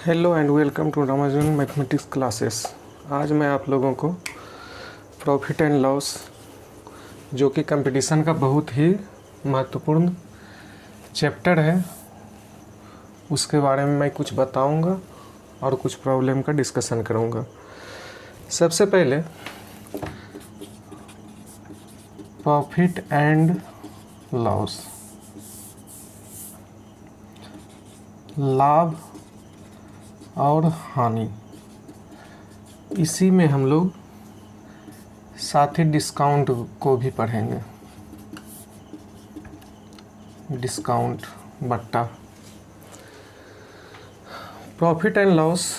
Hello and welcome to Ramanujan mathematics classes. आज मैं आप लोगों को प्रॉफिट एंड लॉस, जो कि कंपटीशन का बहुत ही महत्वपूर्ण चैप्टर है, उसके बारे में मैं कुछ बताऊंगा और कुछ प्रॉब्लम का डिस्कशन करूंगा। सबसे पहले प्रॉफिट एंड लॉस, लाभ और हानि, इसी में हम लोग साथ ही डिस्काउंट को भी पढ़ेंगे। डिस्काउंट बट्टा प्रॉफिट एंड लॉस,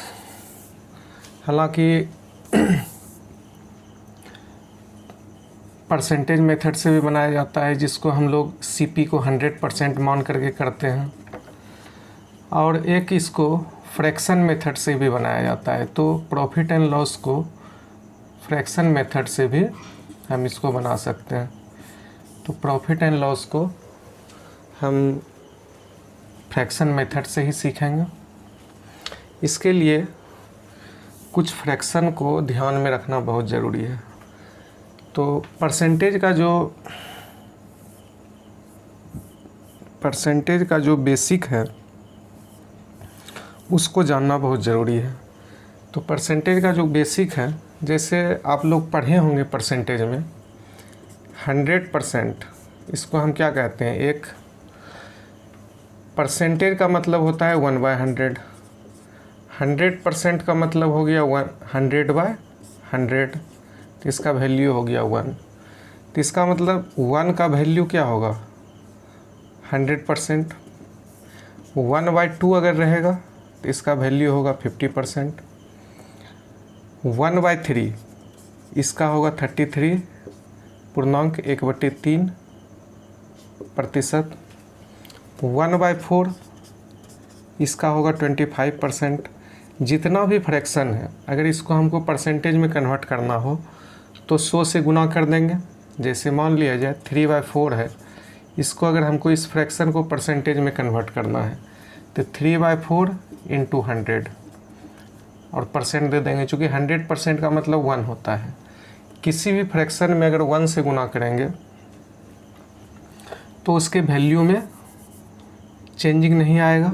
हालांकि परसेंटेज मेथड से भी बनाया जाता है, जिसको हम लोग सीपी को 100% मान करके करते हैं, और एक इसको फ्रैक्शन मेथड से भी बनाया जाता है। तो प्रॉफिट एंड लॉस को फ्रैक्शन मेथड से भी हम इसको बना सकते हैं। तो प्रॉफिट एंड लॉस को हम फ्रैक्शन मेथड से ही सीखेंगे। इसके लिए कुछ फ्रैक्शन को ध्यान में रखना बहुत ज़रूरी है। तो परसेंटेज का जो बेसिक है उसको जानना बहुत ज़रूरी है। तो परसेंटेज का जो बेसिक है, जैसे आप लोग पढ़े होंगे परसेंटेज में 100%, इसको हम क्या कहते हैं, एक परसेंटेज का मतलब होता है 1/100। 100% का मतलब हो गया 100/100, तो इसका वैल्यू हो गया 1। तो इसका मतलब 1 का वैल्यू क्या होगा, 100%। 1/2 अगर रहेगा तो इसका वैल्यू होगा 50%। 1/3 इसका होगा 33.1/3%। 1/4 इसका होगा 25%। जितना भी फ्रैक्शन है, अगर इसको हमको परसेंटेज में कन्वर्ट करना हो तो 100 से गुना कर देंगे। जैसे मान लिया जाए 3/4 है, इसको अगर हमको इस फ्रैक्शन को परसेंटेज में कन्वर्ट करना है तो 3/4 × 100 और परसेंट दे देंगे, चूँकि 100% का मतलब 1 होता है। किसी भी फ्रैक्शन में अगर 1 से गुना करेंगे तो उसके वैल्यू में चेंजिंग नहीं आएगा,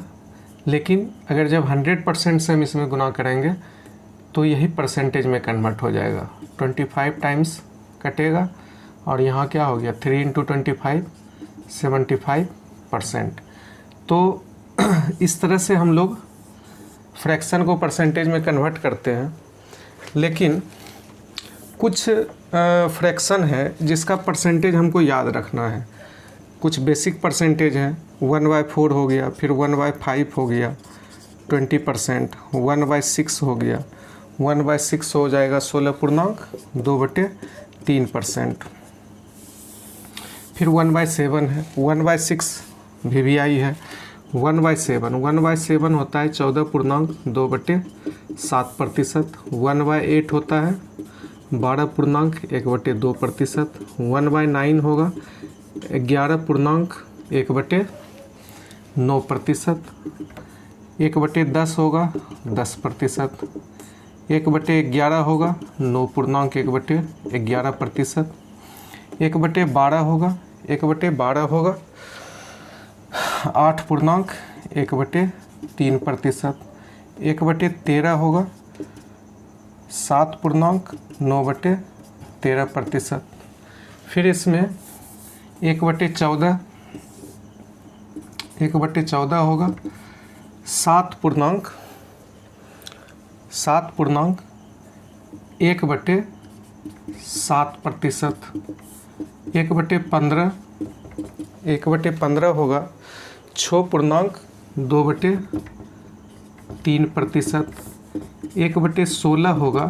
लेकिन अगर जब 100% से हम इसमें गुना करेंगे तो यही परसेंटेज में कन्वर्ट हो जाएगा। 25 टाइम्स कटेगा और यहाँ क्या हो गया, 3 × 25 75%। तो इस तरह से हम लोग फ्रैक्शन को परसेंटेज में कन्वर्ट करते हैं। लेकिन कुछ फ्रैक्शन है जिसका परसेंटेज हमको याद रखना है। कुछ बेसिक परसेंटेज हैं, 1/4 हो गया, फिर 1/5 हो गया 20%, 1/6 हो गया, 1/6 हो जाएगा 16.2/3%। फिर 1/7 है, 1/6 VVI है। 1/7 होता है 14.2/7%। 1/8 होता है 12.1/2%। 1/9 होगा 11.1/9%। 1/10 होगा 10%। 1/11 होगा 9.1/11%। 1/12 होगा 8.1/3%। 1/13 होगा 7.9/13%। फिर इसमें 1/14 होगा 7.1/7%। 1/15 होगा 6.2/3%। 1/16 होगा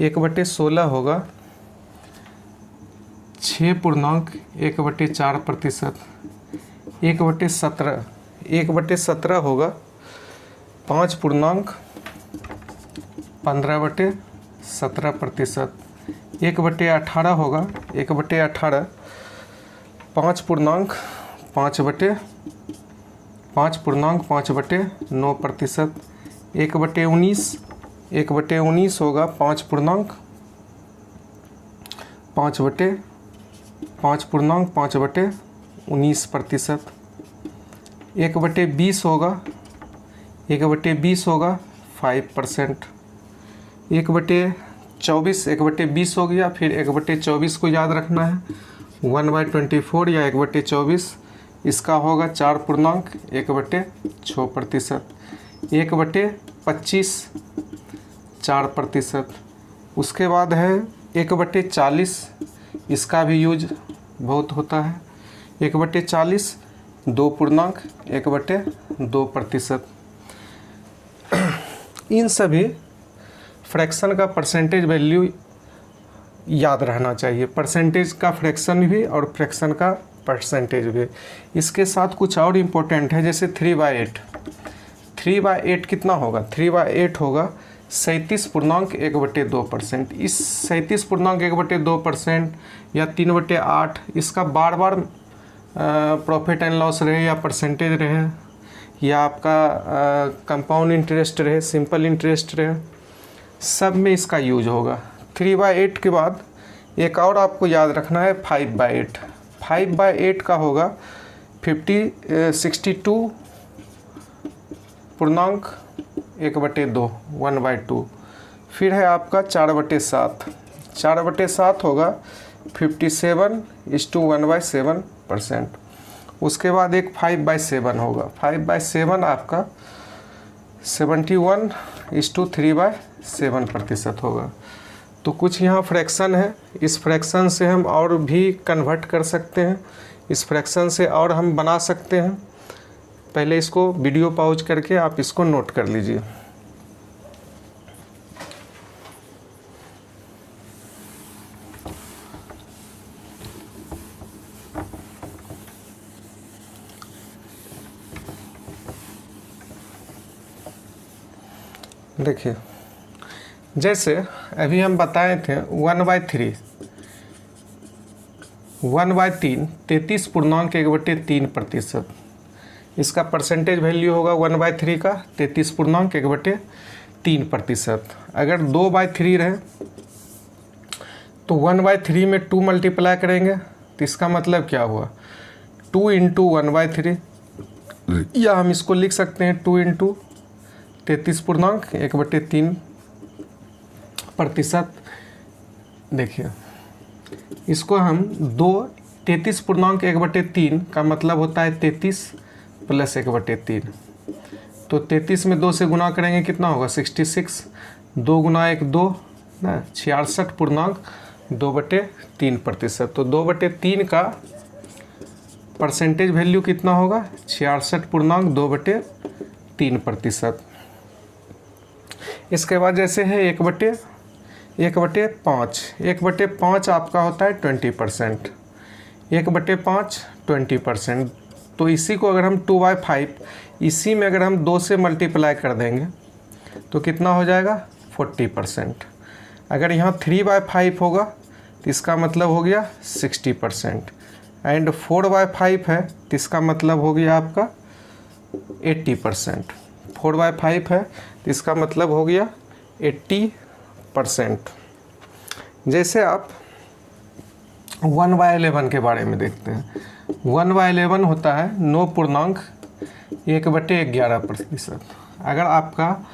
6.1/4%। 1/17 होगा 5.15/17%। 1/18 होगा 1/18 5.5/9%। 1/19, 1/19 होगा 5/19%। 1/20 होगा 5%। 1/24, 1/20 हो गया, फिर 1/24 को याद रखना है 1/24 या 1/24, इसका होगा 4.1/6%। 1/25 4%। उसके बाद है 1/40, इसका भी यूज बहुत होता है। 1/40 2.1/2%। इन सभी फ्रैक्शन का परसेंटेज वैल्यू याद रहना चाहिए, परसेंटेज का फ्रैक्शन भी और फ्रैक्शन का परसेंटेज भी। इसके साथ कुछ और इम्पोर्टेंट है, जैसे 3/8। 3/8 कितना होगा? 3/8 होगा 37.1/2%। इस 37.1/2% या 3/8, इसका बार बार प्रॉफिट एंड लॉस रहे या परसेंटेज रहे या आपका कंपाउंड इंटरेस्ट रहे, सिंपल इंटरेस्ट रहे, सब में इसका यूज होगा। 3/8 के बाद एक और आपको याद रखना है 5/8। 5/8 का होगा 62.1/2, 1/2। फिर है आपका 4/7। 4/7 होगा 57:1/7%। उसके बाद एक 5/7 होगा। 5/7 आपका 71:3/7% होगा। तो कुछ यहाँ फ्रैक्शन है, इस फ्रैक्शन से हम और भी कन्वर्ट कर सकते हैं, इस फ्रैक्शन से और हम बना सकते हैं। पहले इसको वीडियो पॉज करके आप इसको नोट कर लीजिए। देखिए, जैसे अभी हम बताए थे 1/3, 1/3 33.1/3%। इसका परसेंटेज वैल्यू होगा 1/3 का 33.1/3%। अगर 2/3 रहे तो 1/3 में 2 मल्टीप्लाई करेंगे तो इसका मतलब क्या हुआ? 2 × 1/3, या हम इसको लिख सकते हैं 2 × 33.1/3%। देखिए, इसको हम 33.1/3 का मतलब होता है 33 + 1/3। तो 33 में 2 से गुना करेंगे कितना होगा? 66। 2 × 1 2 ना, 66.2/3%। तो 2/3 का परसेंटेज वैल्यू कितना होगा? 66.2/3%। इसके बाद जैसे है 1/5, 1/5 आपका होता है 20%। 1/5 20%। तो इसी को अगर हम 2/5, इसी में अगर हम 2 से मल्टीप्लाई कर देंगे तो कितना हो जाएगा? 40%। अगर यहाँ 3/5 होगा तो इसका मतलब हो गया 60%। एंड 4/5 है तो इसका मतलब हो गया आपका 80%। 4/5 है तो इसका मतलब हो गया 80%। जैसे आप 1/11 के बारे में देखते हैं। 1/11 होता है 9.1/11%। अगर आपका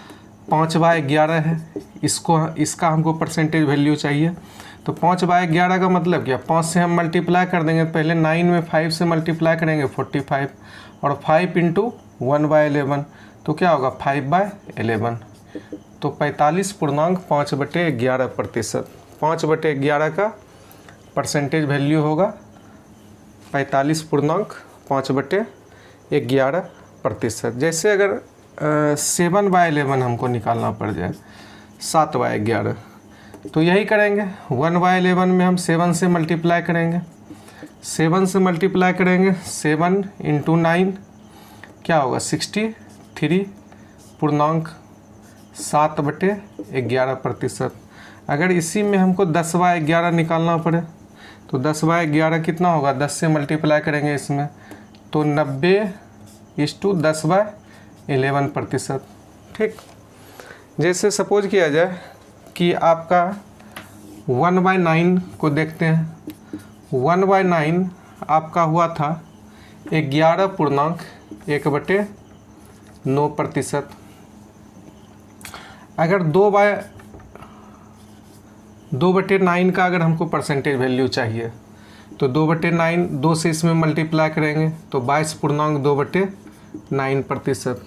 5/11 है, इसका हमको परसेंटेज वैल्यू चाहिए, तो 5/11 का मतलब क्या? 5 से हम मल्टीप्लाई कर देंगे, पहले 9 में 5 से मल्टीप्लाई करेंगे 45, और 5 × 1/11 तो क्या होगा? 5/11। तो 45.5/11%। 5/11 का परसेंटेज वैल्यू होगा 45.5/11%। जैसे अगर 7/11 हमको निकालना पड़ जाए, 7/11, तो यही करेंगे। 1/11 में हम 7 से मल्टीप्लाई करेंगे, 7 से मल्टीप्लाई करेंगे, 7 × 9 क्या होगा? 63.7/11%। अगर इसी में हमको 10/11 निकालना पड़े तो 10/11 कितना होगा? 10 से मल्टीप्लाई करेंगे इसमें तो 90:10/11%। ठीक। जैसे सपोज किया जाए कि आपका 1/9 को देखते हैं। 1/9 आपका हुआ था 11.1/9%। अगर 2/9 का अगर हमको परसेंटेज वैल्यू चाहिए तो 2/9 2 से इसमें मल्टीप्लाई करेंगे तो 22.2/9%।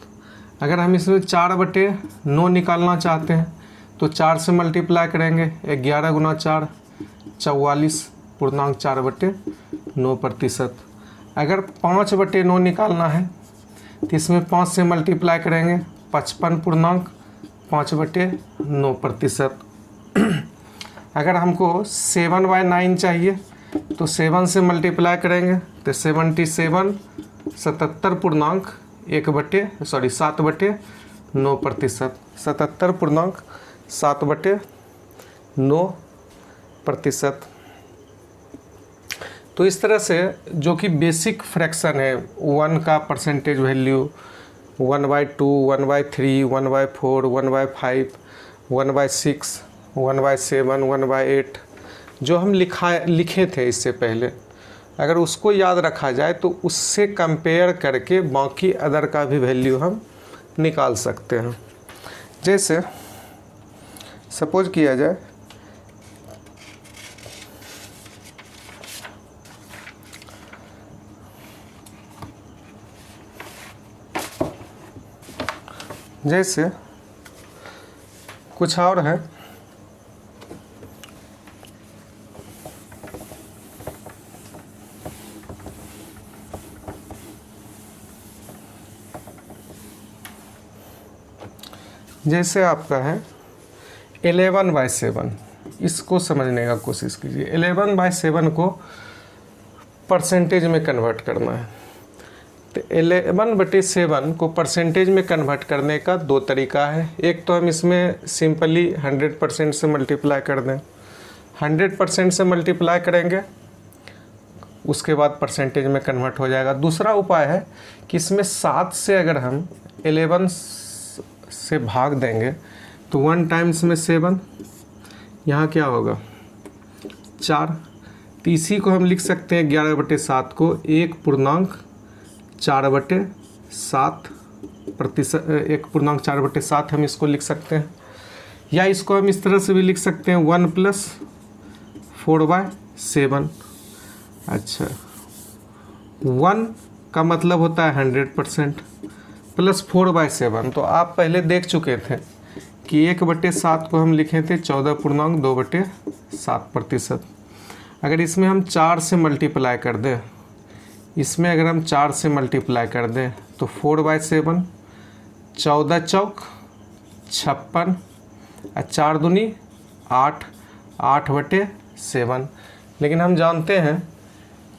अगर हम इसमें 4/9 निकालना चाहते हैं तो 4 से मल्टीप्लाई करेंगे, 11 × 4 44.4/9%। अगर 5/9 निकालना है तो इसमें 5 से मल्टीप्लाई करेंगे, 55.5/9%। अगर हमको 7/9 चाहिए तो 7 से मल्टीप्लाई करेंगे तो 7/9%। 77.7/9%। तो इस तरह से जो कि बेसिक फ्रैक्शन है 1 का परसेंटेज वैल्यू 1/2, 1/3, 1/4, 1/5, 1/6, 1/7, 1/8 जो हम लिखे थे इससे पहले, अगर उसको याद रखा जाए तो उससे कंपेयर करके बाकी अदर का भी वैल्यू हम निकाल सकते हैं। जैसे सपोज किया जाए जैसे कुछ और है। जैसे आपका है 11/7, इसको समझने का कोशिश कीजिए। 11/7 को परसेंटेज में कन्वर्ट करना है तो 11/7 को परसेंटेज में कन्वर्ट करने का 2 तरीका है। एक तो हम इसमें सिंपली 100% से मल्टीप्लाई कर दें, 100% से मल्टीप्लाई करेंगे उसके बाद परसेंटेज में कन्वर्ट हो जाएगा। दूसरा उपाय है कि इसमें 7 से अगर हम 11 से भाग देंगे तो 1 टाइम्स में 7, यहाँ क्या होगा 4। तो इसी को हम लिख सकते हैं 11/7 को 1/4/7% हम इसको लिख सकते हैं। या इसको हम इस तरह से भी लिख सकते हैं 1 + 4/7। अच्छा, 1 का मतलब होता है 100% प्लस 4/7। तो आप पहले देख चुके थे कि 1/7 को हम लिखे थे 14.2/7%। अगर इसमें हम 4 से मल्टीप्लाई कर दें, इसमें अगर हम 4 से मल्टीप्लाई कर दें तो 4/7, 14 चौक 56, 4 दूनी 8, 8/7। लेकिन हम जानते हैं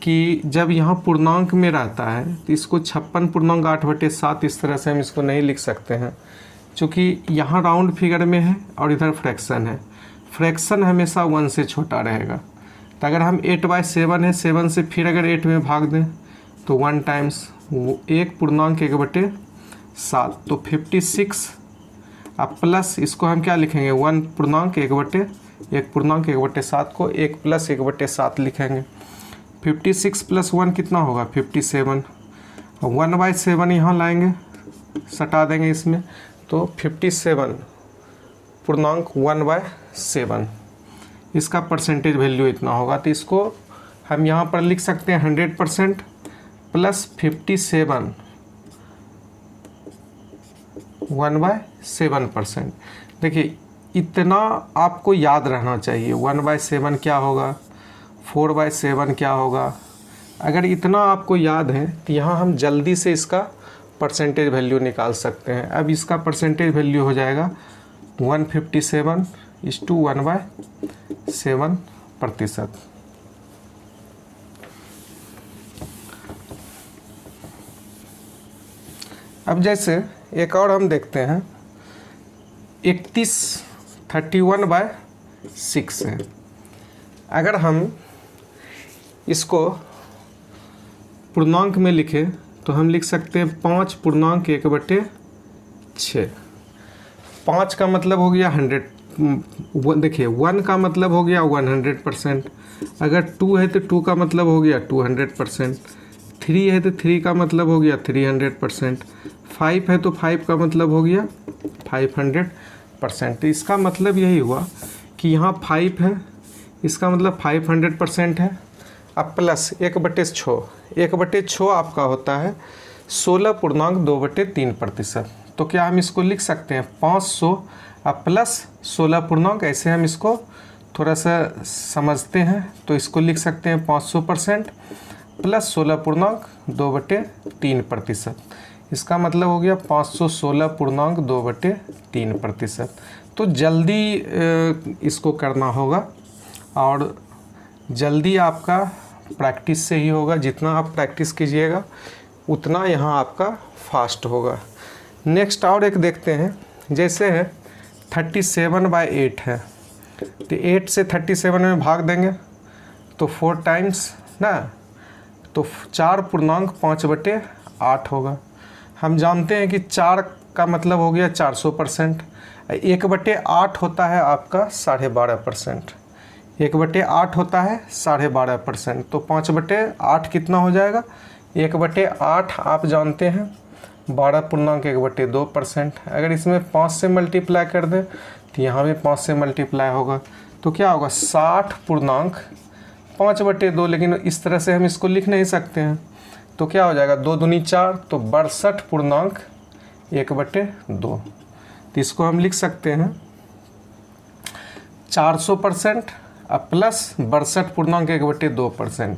कि जब यहाँ पूर्णांक में रहता है तो इसको 56.8/7 इस तरह से हम इसको नहीं लिख सकते हैं, क्योंकि यहाँ राउंड फिगर में है और इधर फ्रैक्शन है। फ्रैक्शन हमेशा 1 से छोटा रहेगा। तो अगर हम 8/7 है, 7 से फिर अगर 8 में भाग दें तो 1 टाइम्स 1.1/7 तो 56। अब प्लस इसको हम क्या लिखेंगे 1.1/7 को 1 + 1/7 लिखेंगे। 56 + 1 कितना होगा 57। 1/7 यहाँ लाएंगे, सटा देंगे इसमें तो 57.1/7 इसका परसेंटेज वैल्यू इतना होगा। तो इसको हम यहाँ पर लिख सकते हैं 100% प्लस 57 1/7%। देखिए इतना आपको याद रहना चाहिए, 1/7 क्या होगा, 4/7 क्या होगा। अगर इतना आपको याद है तो यहाँ हम जल्दी से इसका परसेंटेज वैल्यू निकाल सकते हैं। अब इसका परसेंटेज वैल्यू हो जाएगा 157/1/7%। अब जैसे एक और हम देखते हैं 31/6 है। अगर हम इसको पूर्णांक में लिखें तो हम लिख सकते हैं 5.1/6। 5 का मतलब हो गया 100, देखिए 1 का मतलब हो गया 100%, अगर 2 है तो 2 का मतलब हो गया 200%, 3 है तो 3 का मतलब हो गया 300%, 5 है तो 5 का मतलब हो गया 500%। तो इसका मतलब यही हुआ कि यहाँ 5 है, इसका मतलब 500% है। अब प्लस 1/6 आपका होता है 16.2/3%। तो क्या हम इसको लिख सकते हैं 500 अब प्लस 16 ऐसे हम इसको थोड़ा सा समझते हैं, तो इसको लिख सकते हैं 500% प्लस 16.2/3%। इसका मतलब हो गया 516.2/3%। तो जल्दी इसको करना होगा और जल्दी आपका प्रैक्टिस से ही होगा। जितना आप प्रैक्टिस कीजिएगा उतना यहाँ आपका फास्ट होगा। नेक्स्ट और एक देखते हैं, जैसे है 37/8 है, तो 8 से 37 में भाग देंगे तो 4 टाइम्स ना, तो 4.5/8 होगा। हम जानते हैं कि 4 का मतलब हो गया 400%, 1/8 होता है आपका 12.5%, 1/8 होता है 12.5%, तो 5/8 कितना हो जाएगा, 1/8 आप जानते हैं 12.1/2%। अगर इसमें 5 से मल्टीप्लाई कर दें तो यहाँ भी 5 से मल्टीप्लाई होगा, तो क्या होगा 60.5/2, लेकिन इस तरह से हम इसको लिख नहीं सकते हैं, तो क्या हो जाएगा 2 दूनी 4, तो 62.1/2। तो इसको हम लिख सकते हैं 400% प्लस 62.1/2%,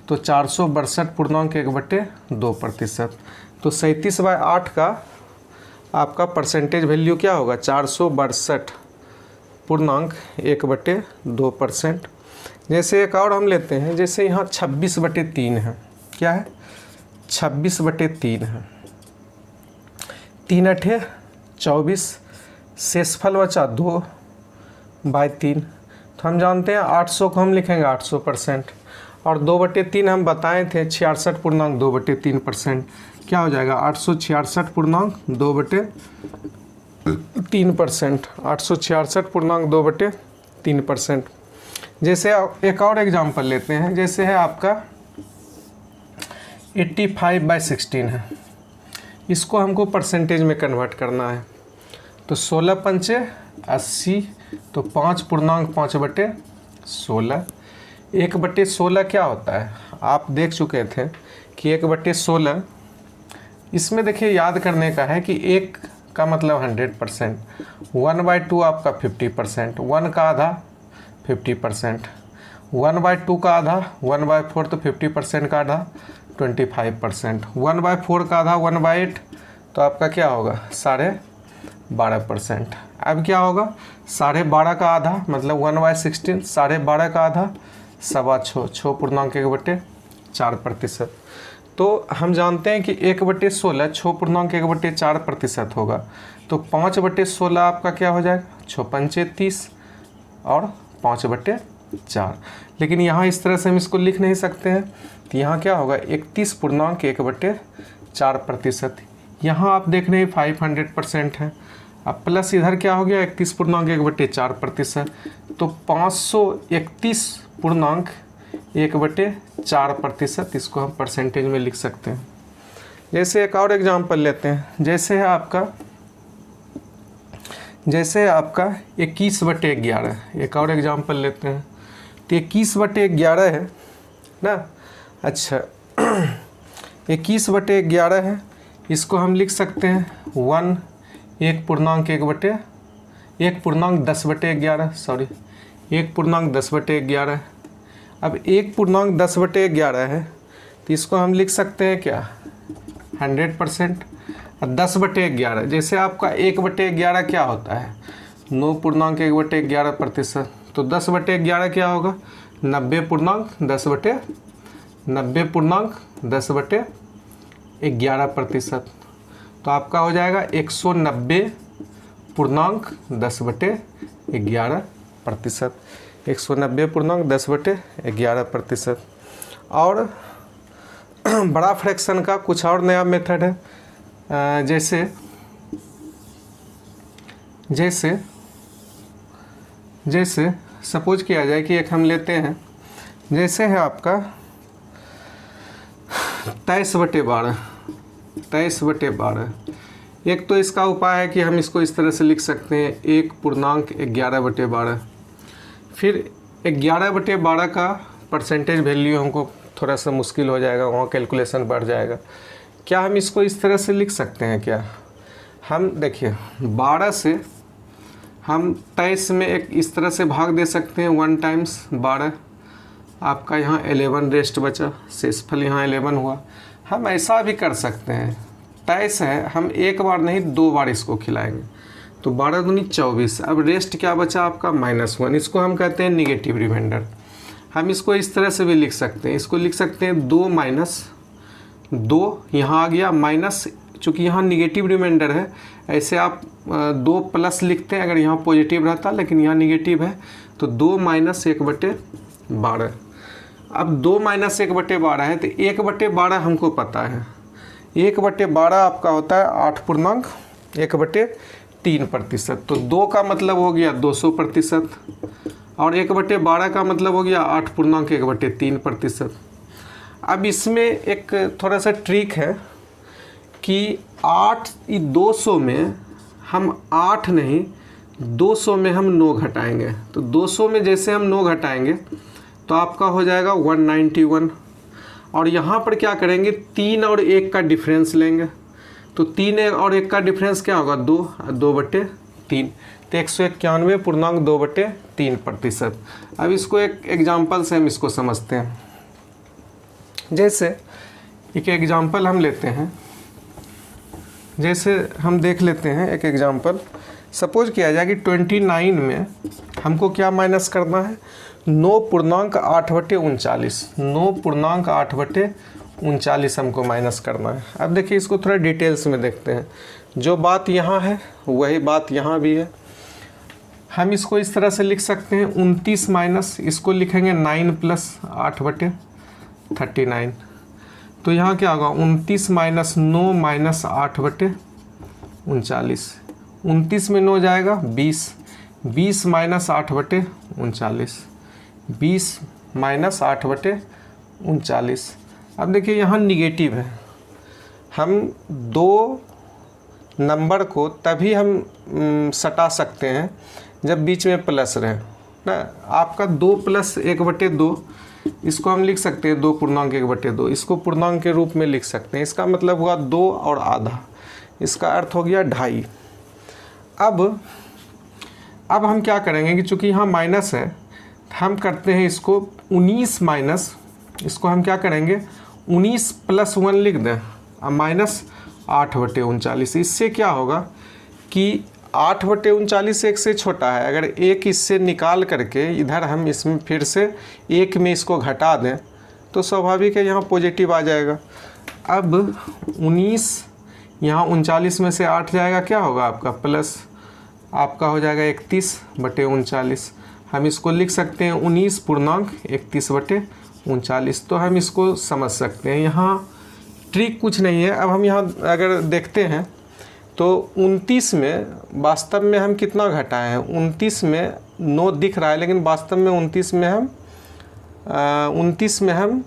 तो 462.1/2%। तो 37/8 का आपका परसेंटेज वैल्यू क्या होगा 462.1/2%। जैसे एक और हम लेते हैं, जैसे यहाँ 26/3 है, क्या है 26/3 है, 3 8 24, शेषफल बचा 2/3। तो हम जानते हैं 800 को हम लिखेंगे 800%, और 2/3 हम बताए थे 66.2/3%। क्या हो जाएगा 866.2/3%, 866.2/3%। जैसे एक और एग्जांपल लेते हैं, जैसे है आपका 85/16 है, इसको हमको परसेंटेज में कन्वर्ट करना है, तो 16 पंचे 80, तो 5.5/16। 1/16 क्या होता है, आप देख चुके थे कि 1/16, इसमें देखिए याद करने का है कि 1 का मतलब 100%, 1/2 आपका 50%, 1 का आधा 50%, 1/2 का आधा 1/4, तो 50% का आधा 25%, 1/4 का आधा 1/8, तो आपका क्या होगा 12.5%। अब क्या होगा 12.5 का आधा मतलब 1/16, 12.5 का आधा 6.25, 6.1/4%। तो हम जानते हैं कि 1/16 6.1/4% होगा, तो 5/16 आपका क्या हो जाएगा 6 पंचे 30 और 5/4। लेकिन यहाँ इस तरह से हम इसको लिख नहीं सकते हैं, तो यहाँ क्या होगा 31.1/4%। यहाँ आप देख रहे हैं 500% है, अब प्लस इधर क्या हो गया 31.1/4%, तो 531.1/4%, इसको हम परसेंटेज में लिख सकते हैं। जैसे एक और एग्जांपल लेते हैं, जैसे है आपका 21/11, एक और एग्जांपल लेते हैं, तो 21/11 है ना, अच्छा 21/11 है, इसको हम लिख सकते हैं 1.10/11, सॉरी 1.10/11। अब 1.10/11 है, तो इसको हम लिख सकते हैं क्या 100%। 10/11, जैसे आपका 1/11 क्या होता है 9.1/11%, तो 10/11 क्या होगा 90.10/11%। तो आपका हो जाएगा 190.10/11%, 190.10/11%। और बड़ा फ्रैक्शन का कुछ और नया मेथड है, जैसे जैसे सपोज किया जाए कि एक हम लेते हैं, जैसे है आपका 23/12। एक तो इसका उपाय है कि हम इसको इस तरह से लिख सकते हैं 1.11/12। फिर 11/12 का परसेंटेज वैल्यू हमको थोड़ा सा मुश्किल हो जाएगा, वहाँ कैलकुलेशन बढ़ जाएगा। क्या हम इसको इस तरह से लिख सकते हैं क्या? हम देखिए 12 से हम 23 में एक इस तरह से भाग दे सकते हैं, 1 टाइम्स 12, आपका यहाँ 11 रेस्ट बचा, शेषफल यहाँ 11 हुआ। हम ऐसा भी कर सकते हैं, 23 है, हम एक बार नहीं 2 बार इसको खिलाएंगे, तो 12 दूनी 24। अब रेस्ट क्या बचा आपका -1, इसको हम कहते हैं निगेटिव रिमाइंडर। हम इसको इस तरह से भी लिख सकते हैं, इसको लिख सकते हैं 2 - 2, यहाँ आ गया माइनस, चूँकि यहाँ निगेटिव रिमाइंडर है, ऐसे आप 2 प्लस लिखते हैं अगर यहाँ पॉजिटिव रहता, लेकिन यहाँ निगेटिव है, तो 2 - 1/12। अब 2 - 1/12 है, तो 1/12 हमको पता है, 1/12 आपका होता है 8/1/3%। तो 2 का मतलब हो गया 200%, और 1/12 का मतलब हो गया 8.1/3%। अब इसमें एक थोड़ा सा ट्रिक है कि 200 में हम 8 नहीं, 200 में हम 9 घटाएंगे। तो 200 में जैसे हम 9 घटाएंगे तो आपका हो जाएगा 191। और यहाँ पर क्या करेंगे, 3 और 1 का डिफरेंस लेंगे, तो 3 और 1 का डिफरेंस क्या होगा, 2/3, तो 191.2/3%। अब इसको एक एग्जांपल से हम इसको समझते हैं। जैसे एक एग्जांपल हम लेते हैं, जैसे हम देख लेते हैं एक एग्जांपल। सपोज किया जाए कि 29 में हमको क्या माइनस करना है, 9.8/39, 9.8/39 हमको माइनस करना है। अब देखिए इसको थोड़ा डिटेल्स में देखते हैं, जो बात यहाँ है वही बात यहाँ भी है। हम इसको इस तरह से लिख सकते हैं 29 माइनस, इसको लिखेंगे 9 + 8/39। तो यहाँ क्या होगा, 29 - 9 - 8/39। 29 में 9 जाएगा 20, 20 - 8/39, 20 - 8/39। अब देखिए यहाँ निगेटिव है, हम 2 नंबर को तभी हम सटा सकते हैं जब बीच में प्लस रहे ना। आपका 2 + 1/2, इसको हम लिख सकते हैं 2.1/2, इसको पूर्णांक के रूप में लिख सकते हैं। इसका मतलब हुआ 2 और आधा, इसका अर्थ हो गया 2.5। अब हम क्या करेंगे कि चूँकि यहाँ माइनस है, हम करते हैं इसको 19 माइनस, इसको हम क्या करेंगे 19 + 1 लिख दें, अब -8/39। इससे क्या होगा कि 8/39 1 से छोटा है, अगर 1 इससे निकाल करके इधर हम इसमें फिर से 1 में इसको घटा दें तो स्वाभाविक है यहाँ पॉजिटिव आ जाएगा। अब 19 यहाँ 39 में से 8 जाएगा, क्या होगा आपका प्लस, आपका हो जाएगा 31/39। हम इसको लिख सकते हैं 19.31/39। तो हम इसको समझ सकते हैं, यहाँ ट्रिक कुछ नहीं है। अब हम यहाँ अगर देखते हैं तो 29 में वास्तव में हम कितना घटाए हैं, 29 में 9 दिख रहा है, लेकिन वास्तव में 29 में हम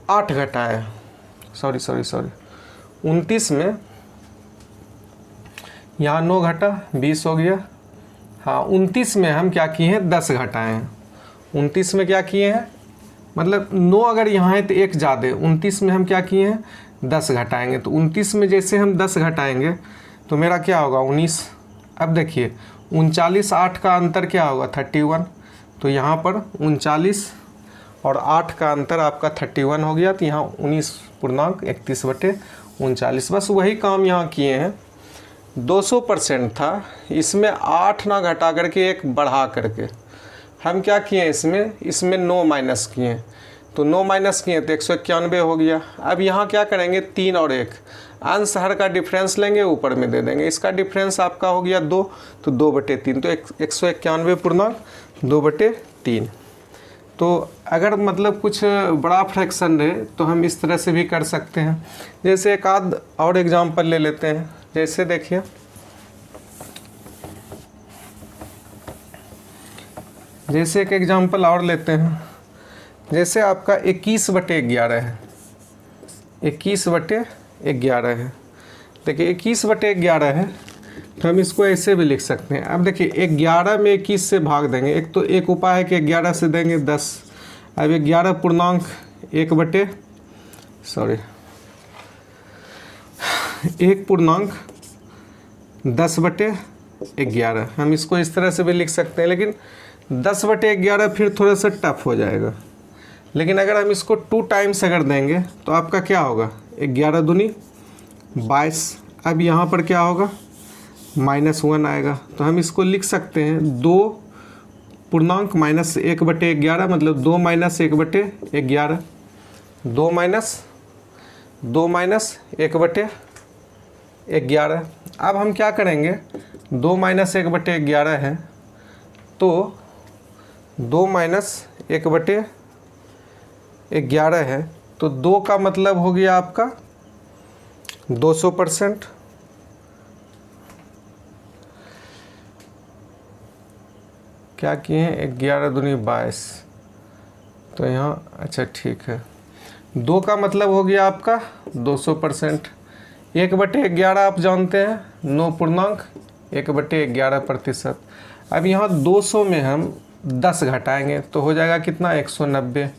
8 घटाए हैं, सॉरी 29 में यहाँ 9 घटा 20 हो गया। हाँ 29 में हम क्या किए हैं 10 घटाए हैं, 29 में क्या किए हैं, मतलब 9 अगर यहाँ है तो 1 ज़्यादा, 29 में हम क्या किए हैं 10 घटाएंगे। तो 29 में जैसे हम 10 घटाएंगे तो मेरा क्या होगा 19। अब देखिए 39 8 का अंतर क्या होगा 31, तो यहाँ पर 39 और 8 का अंतर आपका 31 हो गया, तो यहाँ 19.31/39। बस वही काम यहाँ किए हैं। 200% था, इसमें 8 ना घटा करके 1 बढ़ा करके हम क्या किए, इसमें 9 माइनस किए, तो 9 माइनस किए तो 191 हो गया। अब यहाँ क्या करेंगे 3 और 1 अंश हर का डिफरेंस लेंगे, ऊपर में दे देंगे, इसका डिफरेंस आपका हो गया 2, तो 2/3, तो 191.2/3। तो अगर मतलब कुछ बड़ा फ्रैक्शन रहे तो हम इस तरह से भी कर सकते हैं। जैसे एक आध और एग्जांपल ले लेते हैं। जैसे देखिए जैसे एक एग्जांपल और लेते हैं, जैसे आपका 21/11 है, 21/11 है। देखिए 21/11 है तो हम इसको ऐसे भी लिख सकते हैं। अब देखिए 11 में 21 से भाग देंगे, एक तो एक उपाय है कि 11 से देंगे 10। अब 11 पूर्णांक 1 पूर्णांक 10/11, हम इसको इस तरह से भी लिख सकते हैं। लेकिन 10/11 फिर थोड़ा सा टफ हो जाएगा, लेकिन अगर हम इसको 2 टाइम्स अगर देंगे तो आपका क्या होगा, 11 दूनी 22। अब यहाँ पर क्या होगा, -1 आएगा, तो हम इसको लिख सकते हैं 2 पूर्णांक -1/11, मतलब 2 - 1/11, 2 - 1/11। अब हम क्या करेंगे, 2 - 1/11 है तो 2 - 1/11 है तो 2 का मतलब हो गया आपका 200%। क्या किए हैं, 11 दूनी 22, तो यहाँ अच्छा ठीक है, 2 का मतलब हो गया आपका 200%। 1/11 आप जानते हैं 9 पूर्णांक 1/11%। अब यहाँ 200 में हम 10 घटाएंगे तो हो जाएगा कितना, 190।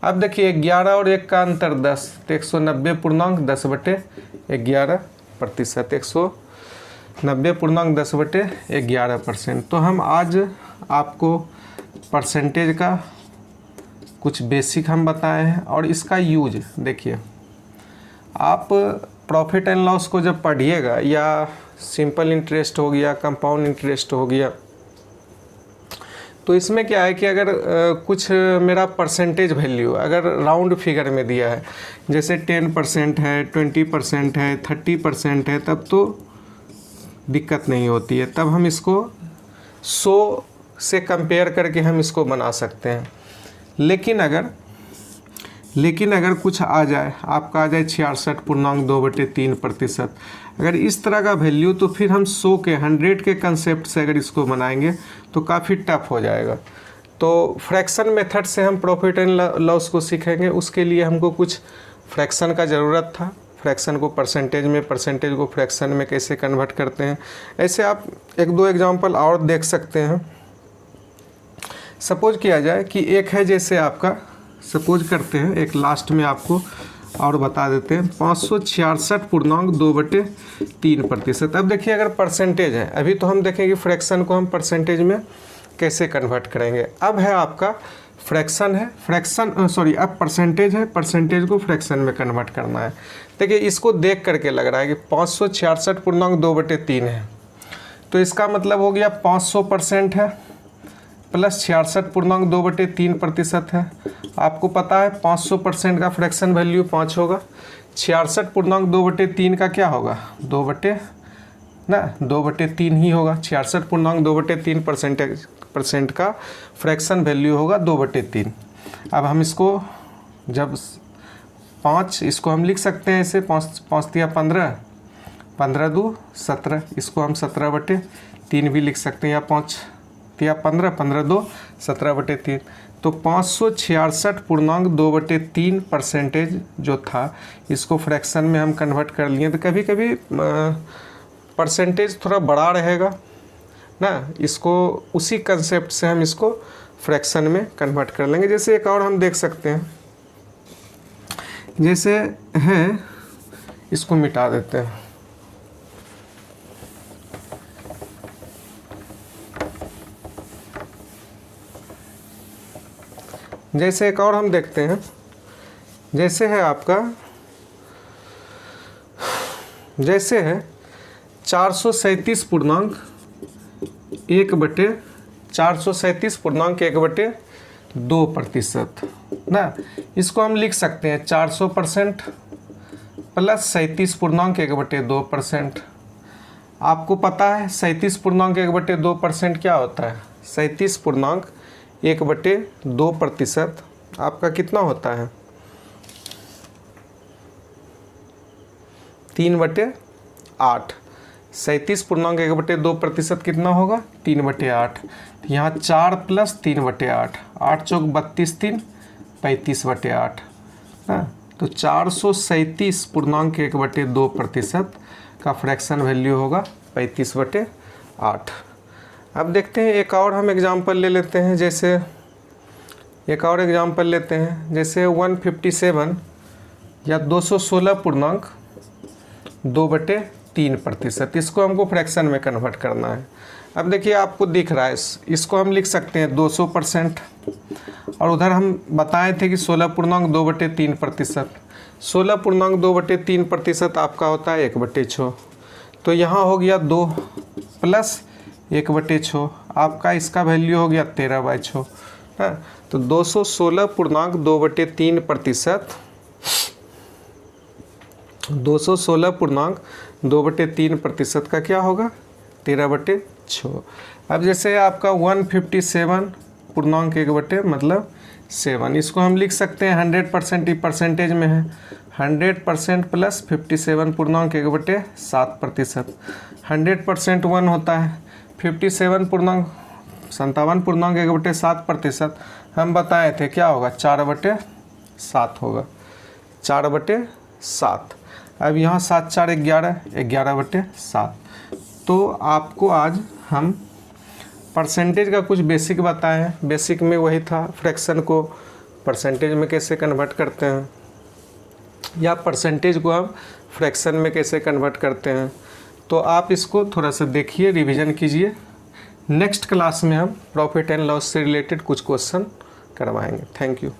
अब देखिए 11 और 1 का अंतर 10, तो 190 पूर्णांक 10/11%, 190 पूर्णांक 10/11%। तो हम आज आपको परसेंटेज का कुछ बेसिक हम बताए हैं, और इसका यूज देखिए, आप प्रॉफिट एंड लॉस को जब पढ़िएगा, या सिंपल इंटरेस्ट हो गया, कंपाउंड इंटरेस्ट हो गया, तो इसमें क्या है कि अगर कुछ मेरा परसेंटेज वैल्यू अगर राउंड फिगर में दिया है, जैसे 10% है, 20% है, 30% है, तब तो दिक्कत नहीं होती है, तब हम इसको 100 से कंपेयर करके हम इसको बना सकते हैं। लेकिन अगर कुछ आ जाए, आपका आ जाए 66 पूर्णांक 2/3%, अगर इस तरह का वैल्यू, तो फिर हम 100 के कंसेप्ट से अगर इसको बनाएंगे तो काफ़ी टफ हो जाएगा। तो फ्रैक्शन मेथड से हम प्रॉफिट एंड लॉस को सीखेंगे, उसके लिए हमको कुछ फ्रैक्शन का ज़रूरत था, फ्रैक्शन को परसेंटेज में, परसेंटेज को फ्रैक्शन में कैसे कन्वर्ट करते हैं। ऐसे आप 1-2 एग्जांपल और देख सकते हैं। सपोज किया जाए कि एक है, जैसे आपका सपोज करते हैं, एक लास्ट में आपको और बता देते हैं, 566 पूर्णांक 2/3%। अब देखिए अगर परसेंटेज है, अभी तो हम देखेंगे फ्रैक्शन को हम परसेंटेज में कैसे कन्वर्ट करेंगे। अब है आपका फ्रैक्शन है, अब परसेंटेज है, परसेंटेज को फ्रैक्शन में कन्वर्ट करना है। देखिए इसको देख करके लग रहा है कि 566 पूर्णांक 2/3 है, तो इसका मतलब हो गया 500% है प्लस 66 पूर्णांक 2/3% है। आपको पता है 500% का फ्रैक्शन वैल्यू 5 होगा, 66 पूर्णांक 2/3 का क्या होगा, 2/3 ही होगा। 66 पूर्णांक 2/3% का फ्रैक्शन वैल्यू होगा 2/3। अब हम इसको जब 5, इसको हम लिख सकते हैं ऐसे, 5 या 15, 15 दूँ 17, इसको हम 17/3 भी लिख सकते हैं, या 5 या 15, 15 2 17/3। तो 566 पूर्णांक 2/3% जो था, इसको फ्रैक्शन में हम कन्वर्ट कर लिए। तो कभी कभी परसेंटेज थोड़ा बड़ा रहेगा ना, इसको उसी कंसेप्ट से हम इसको फ्रैक्शन में कन्वर्ट कर लेंगे। जैसे एक और हम देख सकते हैं, जैसे है, इसको मिटा देते हैं। जैसे एक और हम देखते हैं, जैसे है आपका, जैसे है 437 पूर्णांक 1/2% ना, इसको हम लिख सकते हैं 400% प्लस 37 पूर्णांक 1/2%। आपको पता है 37 पूर्णांक 1/2% क्या होता है, 37 पूर्णांक 1/2% आपका कितना होता है, 3/8। 37.1/2% कितना होगा 3/8। यहाँ 4 + 3/8, 8 चौक 32, 3 35/8 हाँ। तो 437.1/2% का फ्रैक्शन वैल्यू होगा 35/8। अब देखते हैं एक और हम एग्जांपल ले लेते हैं, जैसे एक और एग्जांपल लेते हैं, जैसे 157 या 216.2/3%। इसको हमको फ्रैक्शन में कन्वर्ट करना है। अब देखिए आपको दिख रहा है, इसको हम लिख सकते हैं 200%, और उधर हम बताए थे कि 16.2/3%। 16.2/3% आपका होता है 1/6। तो यहाँ हो गया 2 + 1/6, आपका इसका वैल्यू हो गया 13/6 है। तो 216.2/3%, 216.2/3% का क्या होगा 13/6। अब जैसे आपका 157.1 मतलब 7, इसको हम लिख सकते हैं 100%, परसेंटेज में है 100% + 57.1/7%। 100% 1 होता है, 57.1/7% हम बताए थे क्या होगा 4/7 होगा, 4/7। अब यहाँ 7 4 11, 11/7। तो आपको आज हम परसेंटेज का कुछ बेसिक बताए हैं। बेसिक में वही था, फ्रैक्शन को परसेंटेज में कैसे कन्वर्ट करते हैं, या परसेंटेज को हम फ्रैक्शन में कैसे कन्वर्ट करते हैं। तो आप इसको थोड़ा सा देखिए, रिवीजन कीजिए। नेक्स्ट क्लास में हम प्रॉफिट एंड लॉस से रिलेटेड कुछ क्वेश्चन करवाएंगे। Thank you.